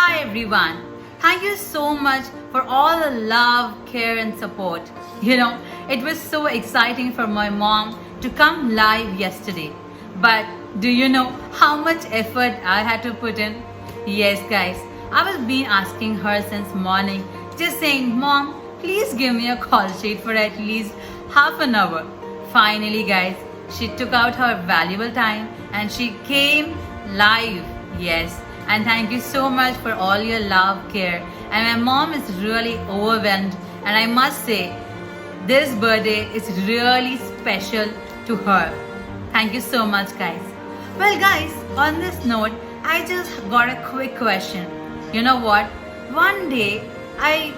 Hi everyone. Thank you so much for all the love, care and support. It was so exciting for my mom to come live yesterday. But do you know how much effort I had to put in? Yes guys, I was been asking her since morning, just saying, Mom, please give me a call sheet for at least half an hour. Finally guys, she took out her valuable time and she came live. Yes, and thank you so much for all your love, care. And my mom is really overwhelmed, and I must say, this birthday is really special to her. Thank you so much, guys. Well, guys, on this note, I just got a quick question. You know what? One day, I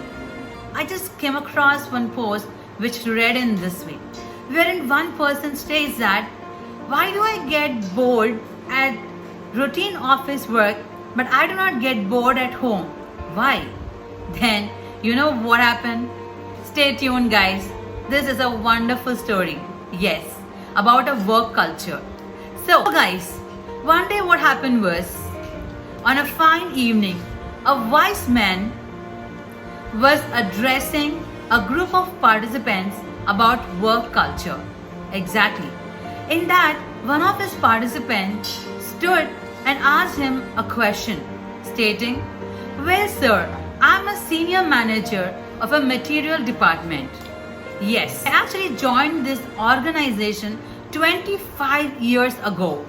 just came across one post which read in this way, wherein one person states that, why do I get bored at routine office work, but I do not get bored at home? Why? Then, you know what happened? Stay tuned, guys. This is a wonderful story. Yes, about a work culture. So, guys, one day what happened was, on a fine evening, a wise man was addressing a group of participants about work culture. Exactly. In that, one of his participants stood and asked him a question, stating, well sir, I'm a senior manager of a material department. Yes, I actually joined this organization 25 years ago.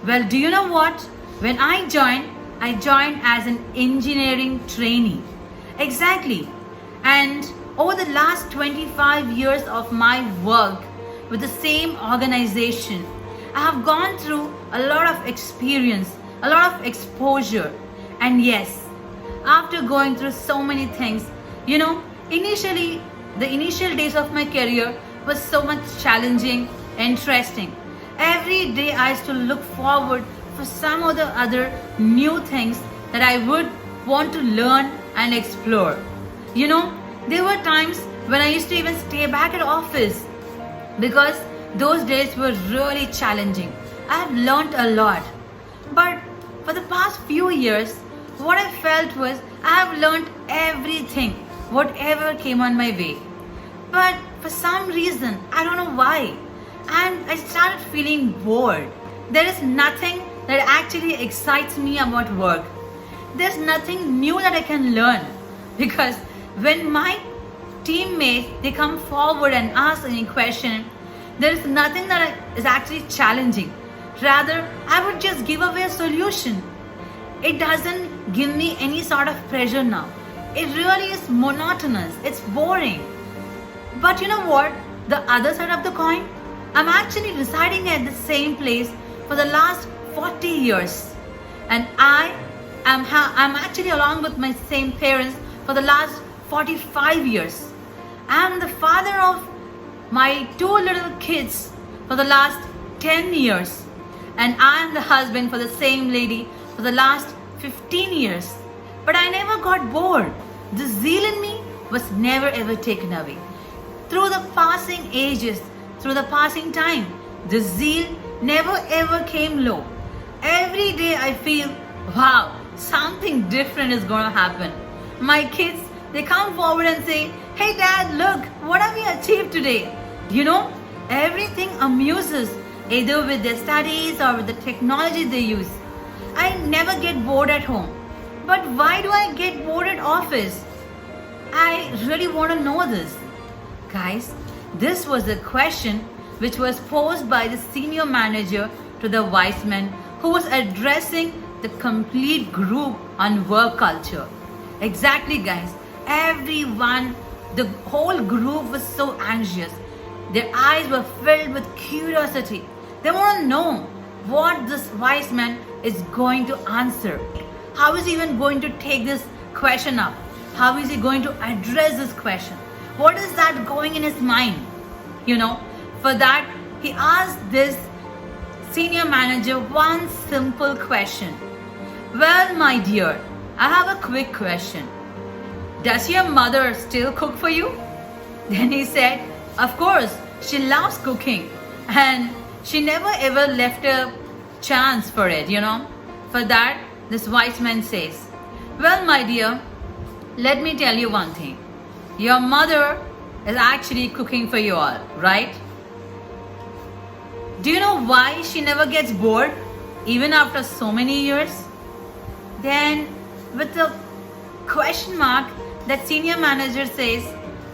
Well, do you know what? When I joined as an engineering trainee. Exactly. And over the last 25 years of my work with the same organization, I have gone through a lot of experience, a lot of exposure. And yes, after going through so many things, initially, the initial days of my career was so much challenging, interesting. Every day I used to look forward for some or the other new things that I would want to learn and explore. There were times when I used to even stay back at office because those days were really challenging. I have learned a lot. But for the past few years, what I felt was I have learned everything, whatever came on my way. But for some reason, I don't know why, and I started feeling bored. There is nothing that actually excites me about work. There's nothing new that I can learn, because when my teammates, they come forward and ask any question, there is nothing that is actually challenging. Rather, I would just give away a solution. It doesn't give me any sort of pressure now. It really is monotonous. It's boring. But you know what? The other side of the coin, I'm actually residing at the same place for the last 40 years. And I'm actually along with my same parents for the last 45 years. I'm the father of my 2 little kids for the last 10 years. And I am the husband for the same lady for the last 15 years. But I never got bored. The zeal in me was never ever taken away. Through the passing ages, through the passing time, the zeal never ever came low. Every day I feel, wow, something different is going to happen. My kids, they come forward and say, hey dad, look, what have we achieved today? Everything amuses, either with their studies or with the technology they use. I never get bored at home. But why do I get bored at office? I really want to know this. Guys, this was a question which was posed by the senior manager to the wise man who was addressing the complete group on work culture. Exactly, guys. Everyone, the whole group was so anxious. Their eyes were filled with curiosity. They want to know what this wise man is going to answer. How is he even going to take this question up? How is he going to address this question? What is that going in his mind? For that, he asked this senior manager one simple question. Well, my dear, I have a quick question. Does your mother still cook for you? Then he said, of course, she loves cooking and she never ever left a chance for it. For that, this wise man says, Well, my dear, let me tell you one thing. Your mother is actually cooking for you all, right? Do you know why she never gets bored even after so many years? Then, with a question mark, that senior manager says,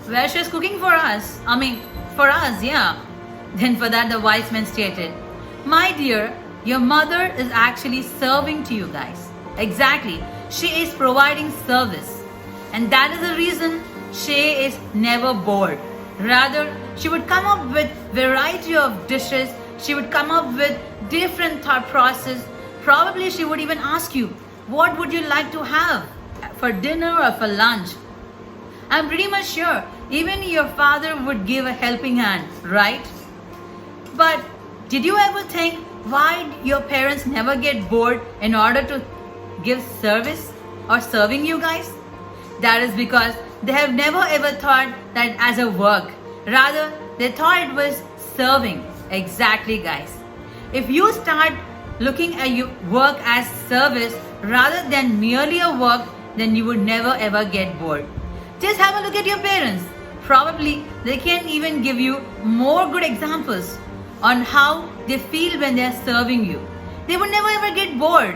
well, she's cooking for us. I mean, for us, yeah. Then for that, the wise man stated, my dear, your mother is actually serving to you guys. Exactly. She is providing service. And that is the reason she is never bored. Rather, she would come up with variety of dishes. She would come up with different thought process. Probably she would even ask you, what would you like to have for dinner or for lunch? I'm pretty much sure even your father would give a helping hand, right? But did you ever think why your parents never get bored in order to give service or serving you guys? That is because they have never ever thought that as a work. Rather, they thought it was serving. Exactly, guys. If you start looking at your work as service rather than merely a work, then you would never ever get bored. Just have a look at your parents. Probably they can even give you more good examples on how they feel when they are serving you. They would never ever get bored.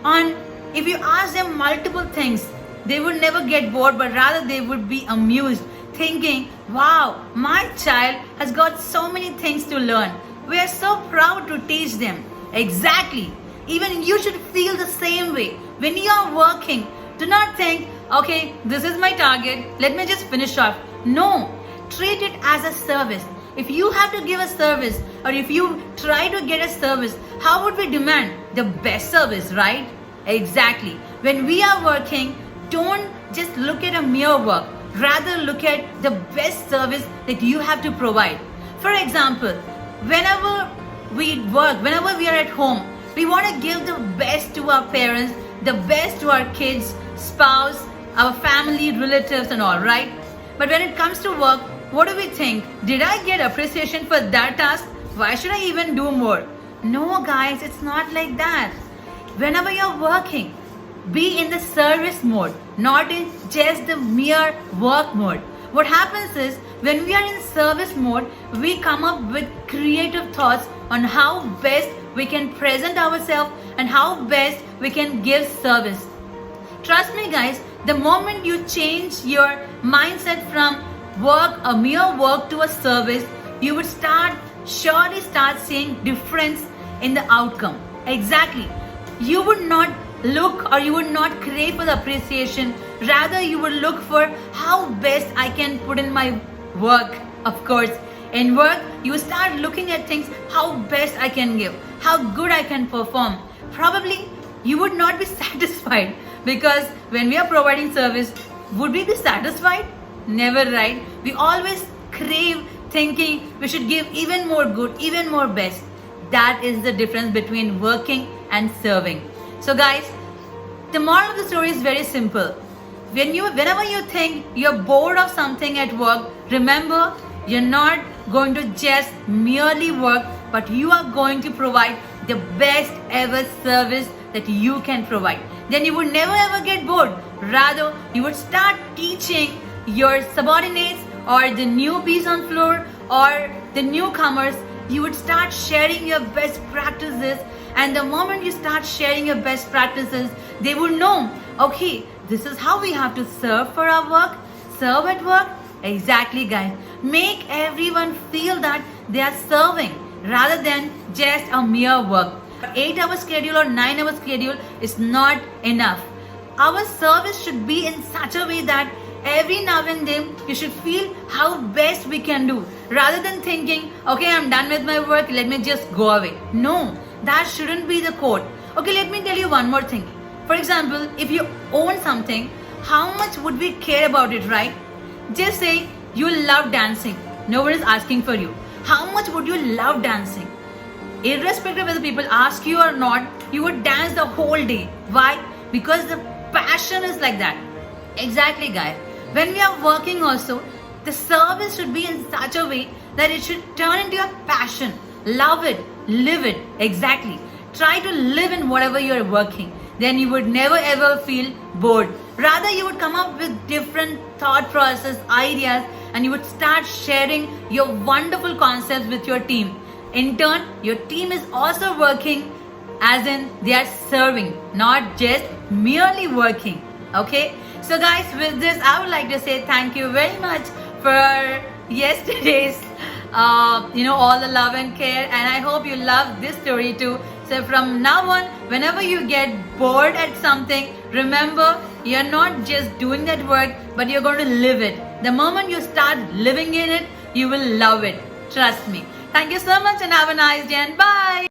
And if you ask them multiple things, they would never get bored, but rather they would be amused, thinking, wow, my child has got so many things to learn. We are so proud to teach them. Exactly. Even you should feel the same way. When you are working, do not think, okay, this is my target, let me just finish off. No, treat it as a service. If you have to give a service or if you try to get a service, how would we demand the best service, right? Exactly. When we are working, don't just look at a mere work. Rather look at the best service that you have to provide. For example, whenever we work, whenever we are at home, we want to give the best to our parents, the best to our kids, spouse, our family, relatives and all, right? But when it comes to work, what do we think? Did I get appreciation for that task? Why should I even do more? No, guys, it's not like that. Whenever you're working, be in the service mode, not in just the mere work mode. What happens is, when we are in service mode, we come up with creative thoughts on how best we can present ourselves and how best we can give service. Trust me, guys, the moment you change your mindset from work, a mere work, to a service, you would surely start seeing difference in the outcome. Exactly. You would not look or you would not crave for the appreciation. Rather, you would look for how best I can put in my work. Of course, in work, you start looking at things, how best I can give, how good I can perform. Probably, you would not be satisfied, because when we are providing service, would we be satisfied? Never, right? We always crave thinking we should give even more good, even more best. That is the difference between working and serving. So guys, the moral of the story is very simple. Whenever you think you're bored of something at work, remember, you're not going to just merely work, but you are going to provide the best ever service that you can provide. Then you would never ever get bored. Rather, you would start teaching your subordinates or the newbies on floor or the newcomers. You would start sharing your best practices, and the moment you start sharing your best practices, they would know, okay, this is how we have to serve for our work, serve at work. Exactly, guys. Make everyone feel that they are serving rather than just a mere work. 8-hour schedule or 9-hour schedule is not enough. Our service should be in such a way that every now and then you should feel how best we can do, rather than thinking, okay, I'm done with my work, let me just go away. No, that shouldn't be the code. Okay, let me tell you one more thing. For example, if you own something, how much would we care about it, right? Just say you love dancing. No one is asking for you. How much would you love dancing? Irrespective of whether people ask you or not, you would dance the whole day. Why? Because the passion is like that. Exactly, guys. When we are working also, the service should be in such a way that it should turn into your passion. Love it, live it. Exactly. Try to live in whatever you are working. then you would never ever feel bored. Rather, you would come up with different thought process, ideas, and you would start sharing your wonderful concepts with your team. In turn, your team is also working, as in they are serving, not just merely working. Okay, so guys, with this I would like to say thank you very much for yesterday's all the love and care, and I hope you love this story too. So from now on, whenever you get bored at something, remember, you're not just doing that work, but you're going to live it. The moment you start living in it, you will love it. Trust me. Thank you so much and have a nice day and bye.